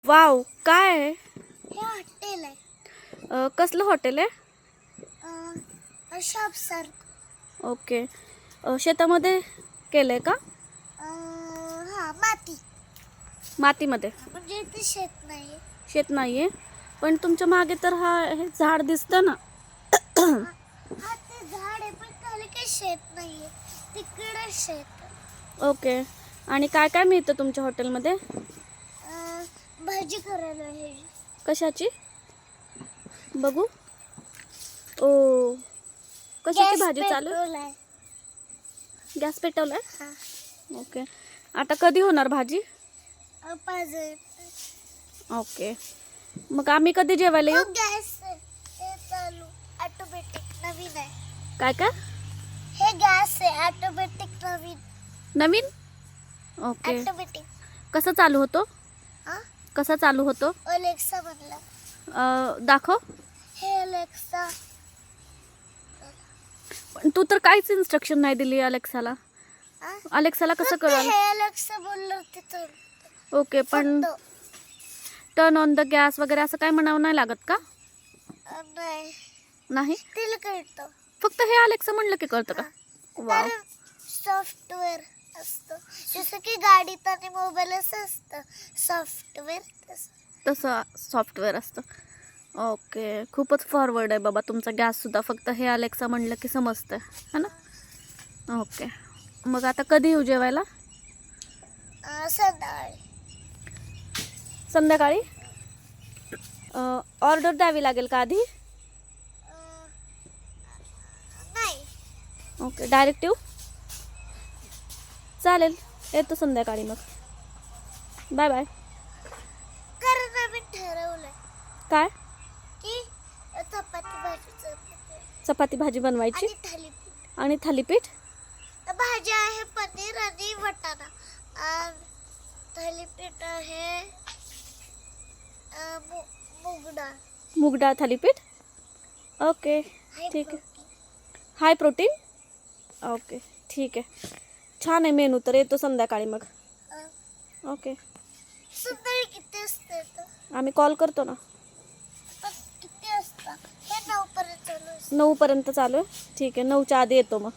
Wow, काय आहे? हे हॉटेल आहे. कसलं हॉटेल आहे? शॉप सारखं. ओके. शेतामध्ये केलंय का? हा, माती. मातीमध्ये? म्हणजे इथे शेत नाही. शेत नाहीये, पण तुमच्या मागे तर हे झाड दिसतं ना. हा, ते झाड आहे, पण खाली काही शेत नाहीये. तिकडे शेत. ओके. आणि काय काय मिळतं तुमच्या हॉटेलमध्ये? भाजी करायला आहे. कशाची? बघू. ओ, कशाची भाजी चालू? गॅस पेटवलाय? हा. ओके. आता कधी होणार भाजी? 5 ओके. मग आम्ही कधी जेवायला येऊ? गॅस हे चालू ऑटोमॅटिक नवीन आहे. काय काय? हे गॅस आहे ऑटोमॅटिक नवीन. नवीन? ओके. ऑटोमॅटिक. कसं चालू होतो? हा, कसा चालू होतो? अलेक्सा म्हणलं. दाखव. हे अलेक्सा. पण तू तर काहीच इन्स्ट्रक्शन नाही दिली अलेक्साला. अलेक्साला कसं कळलं? हे अलेक्सा बोललं तिथं. ओके, पण टर्न ऑन द गॅस वगैरे असं काय म्हणावं नाही लागत का? नाही, नाही, तिला कळतं. फक्त हे अलेक्सा म्हणलं की कळतं का? वाव. सॉफ्टवेअर असतं, जसं की गाडीत आणि मोबाईल असं असतं सॉफ्टवेअर. तसं सॉफ्टवेअर असतं. ओके. खूपच फॉरवर्ड आहे बाबा तुमचा गॅससुद्धा. फक्त हे अलेक्सा म्हणलं की समजतं है ना. ओके. मग आता कधी येऊ जेवायला? संध्याकाळी. संध्याकाळी? ऑर्डर द्यावी लागेल का आधी? नाही. ओके. डायरेक्ट येऊ? चालेल, येतो संध्याकाळी मग. Bye bye. कारण आम्ही ठरवलंय काय? की चपाती भाजी चपाती भाजी बनवायची आणि थालीपीठ. आणि थालीपीठ? भाजी आहे पनीर आणि वाटाणा. थालीपीठ आहे मूग डाळ. मूग डाळ थालीपीठ. ओके, ठीक आहे. High protein. ओके, ठीक आहे. छान आहे मेनू. तर येतो संध्याकाळी मग. ओके. संध्याकाळी किती असते? आम्ही कॉल करतो ना. पण किती असतं? हे 9 पर्यंत चालू असतं. 9 पर्यंत चालू आहे. ठीक आहे, 9च्या आधी येतो मग.